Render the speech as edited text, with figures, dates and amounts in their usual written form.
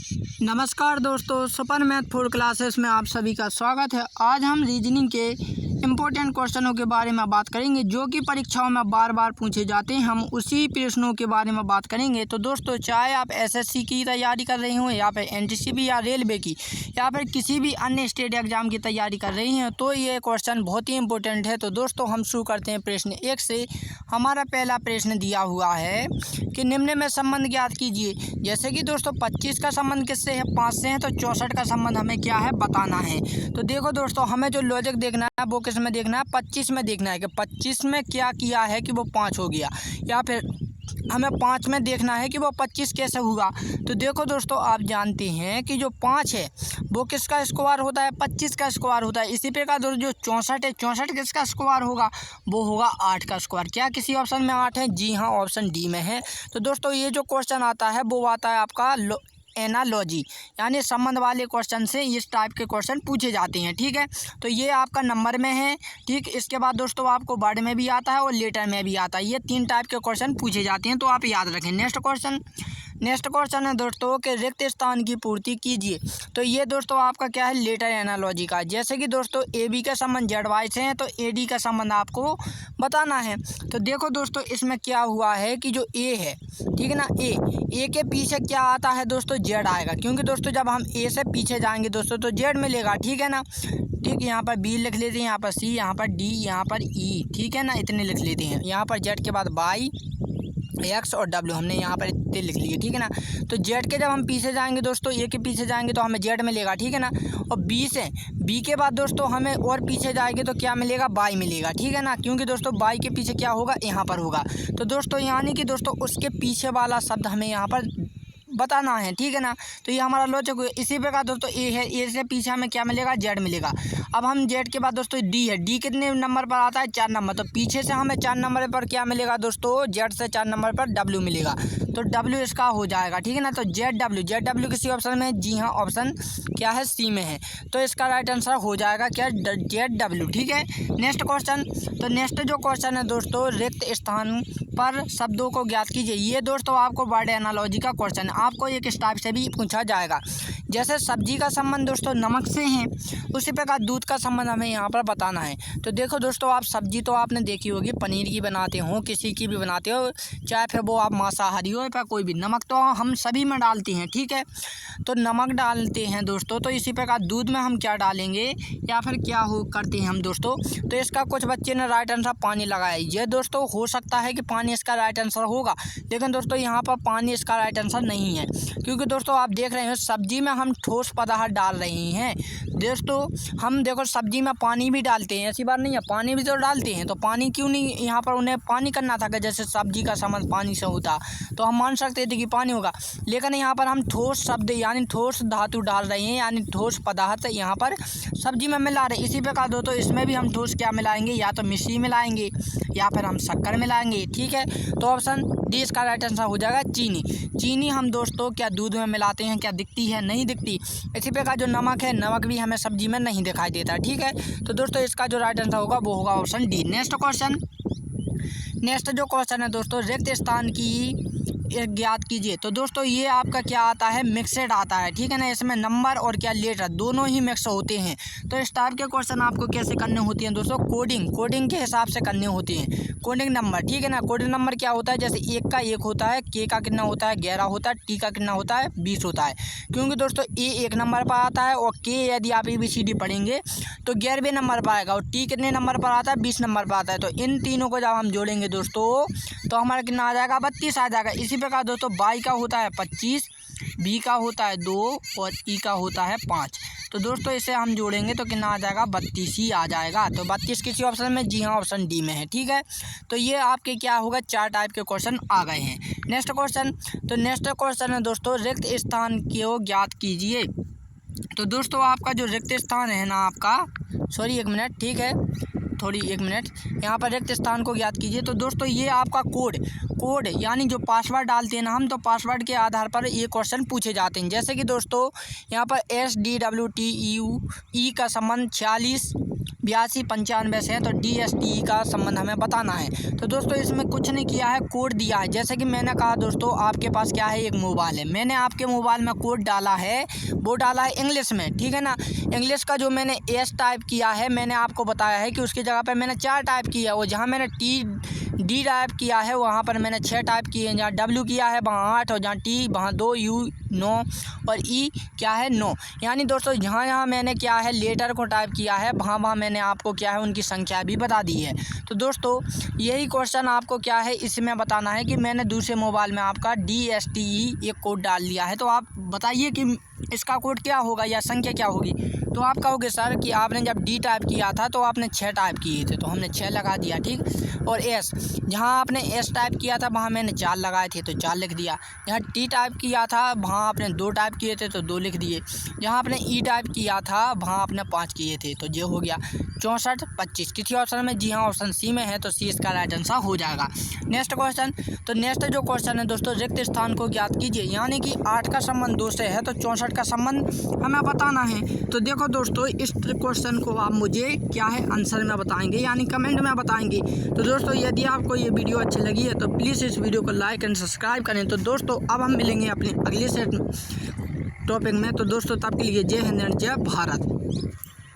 नमस्कार दोस्तों, super math 4 classes में आप सभी का स्वागत है। आज हम रीजनिंग के इम्पोर्टेंट क्वेश्चनों के बारे में बात करेंगे जो कि परीक्षाओं में बार बार पूछे जाते हैं। हम उसी प्रश्नों के बारे में बात करेंगे। तो दोस्तों, चाहे आप एसएससी की तैयारी कर रहे हो या फिर एनटीसीबी या रेलवे की या फिर किसी भी अन्य स्टेट एग्जाम की तैयारी कर रही हैं, तो ये क्वेश्चन बहुत ही इंपॉर्टेंट है। तो दोस्तों, हम शुरू करते हैं प्रश्न 1 से। हमारा पहला प्रश्न दिया हुआ है कि निम्न में संबंध ज्ञात कीजिए। जैसे कि दोस्तों 25 का संबंध किससे है? 5 से है। तो 64 का संबंध हमें क्या है? बताना है। तो देखो दोस्तों, हमें जो लॉजिक देखना है वो किस में देखना है? 25 में देखना है कि 25 में क्या किया है कि वो 5 हो गया, या फिर हमें 5 में देखना है कि वो 25 कैसे हुआ। तो देखो दोस्तों, आप जानते हैं कि जो 5 है वो किसका स्क्वायर होता है? 25 का स्क्वायर होता है। इसी प्रकार दोस्तों जो 64 है, 64 किसका स्क्वायर होगा? वो होगा 8 का स्क्वायर। क्या किसी ऑप्शन में 8 है? जी हाँ, ऑप्शन डी में है। तो दोस्तों, ये जो क्वेश्चन आता है वो आता है आपका एनालॉजी, यानी संबंध वाले क्वेश्चन से इस टाइप के क्वेश्चन पूछे जाते हैं। ठीक है, तो ये आपका नंबर में है। ठीक, इसके बाद दोस्तों आपको वर्ड में भी आता है और लेटर में भी आता है। ये 3 टाइप के क्वेश्चन पूछे जाते हैं, तो आप याद रखें। नेक्स्ट क्वेश्चन है दोस्तों कि रिक्त स्थान की पूर्ति कीजिए। तो ये दोस्तों आपका क्या है? लेटर एनालॉजी का। जैसे कि दोस्तों ए बी का संबंध जेड वाई से है, तो ए डी का संबंध आपको बताना है। तो देखो दोस्तों, इसमें क्या हुआ है कि जो ए है, ठीक है ना, ए के पीछे क्या आता है दोस्तों? जेड आएगा, क्योंकि दोस्तों जब हम ए से पीछे जाएंगे दोस्तों तो जेड मिलेगा। ठीक है ना। ठीक, यहाँ पर बी लिख लेते हैं, यहाँ पर सी, यहाँ पर डी, यहाँ पर ई। ठीक है ना, इतने लिख लेते हैं। यहाँ पर जेड के बाद वाई, एक्स और डब्ल्यू हमने यहाँ पर इतने लिख लिए। ठीक है ना। तो जेड के जब हम पीछे जाएंगे दोस्तों, ए के पीछे जाएंगे तो हमें जेड मिलेगा। ठीक है ना। और बी से, बी के बाद दोस्तों हमें और पीछे जाएंगे तो क्या मिलेगा? वाई मिलेगा। ठीक है ना, क्योंकि दोस्तों वाई के पीछे क्या होगा? यहाँ पर होगा। तो दोस्तों यानी कि दोस्तों उसके पीछे वाला शब्द हमें यहाँ पर बताना है। ठीक है ना। तो ये हमारा लॉजिक हुआ। इसी प्रकार दोस्तों ए है, ए से पीछे हमें क्या मिलेगा? जेड मिलेगा। अब हम जेड के बाद दोस्तों डी है, डी कितने नंबर पर आता है? 4 नंबर। तो पीछे से हमें 4 नंबर पर क्या मिलेगा दोस्तों? जेड से 4 नंबर पर डब्ल्यू मिलेगा। तो डब्ल्यू इसका हो जाएगा। ठीक है ना। तो जेड डब्ल्यू किसी ऑप्शन में है? जी हाँ, ऑप्शन क्या है? सी में है। तो इसका राइट आंसर हो जाएगा क्या? Z W. ठीक है। Next question. तो नेक्स्ट जो क्वेश्चन है दोस्तों, रिक्त स्थान पर शब्दों को ज्ञात कीजिए। ये दोस्तों आपको वर्ड एनालॉजी का क्वेश्चन है। आपको एक इस टाइप से भी पूछा जाएगा। जैसे सब्जी का संबंध दोस्तों नमक से है, उसी प्रकार दूध का संबंध हमें यहाँ पर बताना है। तो देखो दोस्तों, आप सब्जी तो आपने देखी होगी, पनीर की बनाते हो, किसी की भी बनाते हो, चाहे फिर वो आप मांसाहारी हो या कोई भी, नमक तो हम सभी में डालते हैं। ठीक है, तो नमक डालते हैं दोस्तों। तो इसी प्रकार दूध में हम क्या डालेंगे या फिर क्या हो करते हैं हम दोस्तों? तो इसका कुछ बच्चे ने राइट आंसर पानी लगाया। ये दोस्तों हो सकता है कि पानी इसका राइट आंसर होगा, लेकिन दोस्तों यहाँ पर पानी इसका राइट आंसर नहीं है, क्योंकि दोस्तों आप देख रहे हो सब्जी में हम ठोस पदार्थ डाल रहे हैं। दोस्तों हम देखो सब्जी में पानी भी डालते हैं, ऐसी बात नहीं है, पानी भी तो डालते हैं। तो पानी क्यों नहीं यहाँ पर उन्हें पानी करना था कि जैसे सब्जी का संबंध पानी से होता, तो हम मान सकते थे कि पानी होगा। लेकिन यहाँ पर हम ठोस शब्द यानी ठोस धातु डाल रहे हैं, यानी ठोस पदार्थ यहाँ पर सब्जी में मिला रहे हैं। इसी प्रकार दोस्तों इसमें भी हम ठोस क्या मिलाएंगे? या तो मिश्री मिलाएंगे या फिर हम शक्कर मिलाएंगे। ठीक है, तो ऑप्शन डी इसका राइट आंसर हो जाएगा चीनी। चीनी हम दोस्तों क्या दूध में मिलाते हैं? क्या दिखती है? नहीं दिखती। इसी प्रकार जो नमक है, नमक भी हमें सब्जी में नहीं दिखाई देता। ठीक है, तो दोस्तों इसका जो राइट आंसर होगा वो होगा ऑप्शन डी। नेक्स्ट जो क्वेश्चन है दोस्तों, रिक्त स्थान की ज्ञात कीजिए। तो दोस्तों ये आपका क्या आता है? मिक्सड आता है। ठीक है ना, इसमें नंबर और क्या लेटर दोनों ही मिक्स होते हैं। तो इस टाइप के क्वेश्चन आपको कैसे करने होते हैं दोस्तों? कोडिंग के हिसाब से करने होते हैं। कोडिंग नंबर, ठीक है ना। कोडिंग नंबर क्या होता है? जैसे 1 का 1 होता है, के का कितना होता है? 11 होता है, टी का कितना होता है? 20 होता है। क्योंकि दोस्तों ए 1 नंबर पर आता है और के यदि आप ABCD पढ़ेंगे तो 11वें नंबर पर आएगा, और टी कितने नंबर पर आता है? 20 नंबर पर आता है। तो इन तीनों को जब हम जोड़ेंगे दोस्तों तो हमारा कितना आ जाएगा? 32 आ जाएगा। इसी प्रकार दोस्तों वाई का होता है 25, बी का होता है 2 और ई का होता है 5। तो दोस्तों इसे हम जोड़ेंगे तो कितना आ जाएगा? 32 ही आ जाएगा। तो 32 किसी ऑप्शन में? जी हाँ, ऑप्शन डी में है। ठीक है, तो ये आपके क्या होगा? 4 टाइप के क्वेश्चन आ गए हैं। Next question. तो नेक्स्ट क्वेश्चन है दोस्तों, रिक्त स्थान को ज्ञात कीजिए। तो दोस्तों आपका जो रिक्त स्थान है ना, आपका एक मिनट, ठीक है, एक मिनट, यहाँ पर रिक्त स्थान को ज्ञात कीजिए। तो दोस्तों ये आपका कोड यानी जो पासवर्ड डालते हैं ना हम, तो पासवर्ड के आधार पर ये क्वेश्चन पूछे जाते हैं। जैसे कि दोस्तों यहाँ पर SDWTUE का संबंध 46 82 95 से है। तो DSTE का संबंध हमें बताना है। तो दोस्तों इसमें कुछ नहीं किया है, कोड दिया है। जैसे कि मैंने कहा दोस्तों, आपके पास क्या है, एक मोबाइल है। मैंने आपके मोबाइल में कोड डाला है, वो डाला है इंग्लिश में, ठीक है ना। इंग्लिश का जो मैंने S टाइप किया है, मैंने आपको बताया है कि उसकी जगह पर मैंने 4 टाइप किया है। वो जहाँ मैंने D टाइप किया है वहाँ पर मैंने 6 टाइप किए हैं। जहाँ W किया है वहाँ 8, और जहाँ T वहाँ 2, U 9, और E क्या है 9। यानी दोस्तों जहाँ मैंने क्या है लेटर को टाइप किया है, वहाँ मैंने आपको क्या है उनकी संख्या भी बता दी है। तो दोस्तों यही क्वेश्चन आपको क्या है इसमें बताना है कि मैंने दूसरे मोबाइल में आपका DSTE एक कोड डाल दिया है। तो आप बताइए कि इसका कोड क्या होगा या संख्या क्या होगी। तो आप कहोगे सर कि आपने जब D टाइप किया था तो आपने 6 टाइप किए थे, तो हमने 6 लगा दिया, ठीक। और S, जहाँ आपने S टाइप किया था वहाँ मैंने 4 लगाए थे तो 4 लिख दिया। जहाँ T टाइप किया था वहाँ आपने 2 टाइप किए थे तो 2 लिख दिए। जहाँ आपने E टाइप किया था वहाँ आपने 5 किए थे, तो ये हो गया 64 25। किसी ऑप्शन में? जी हाँ, ऑप्शन C में है, तो C इसका राइट आंसर हो जाएगा। Next question. तो नेक्स्ट जो क्वेश्चन है दोस्तों, रिक्त स्थान को ज्ञात कीजिए। यानी कि 8 का संबंध 2 से है तो 64 का संबंध हमें बताना है। तो देखो दोस्तों, इस क्वेश्चन को आप मुझे क्या है आंसर में बताएंगे, यानी कमेंट में बताएंगे। तो दोस्तों यदि आपको ये वीडियो अच्छी लगी है तो प्लीज़ इस वीडियो को लाइक एंड सब्सक्राइब करें। तो दोस्तों अब हम मिलेंगे अपने अगले से टॉपिक में। तो दोस्तों तब के लिए जय हिंद एंड जय भारत।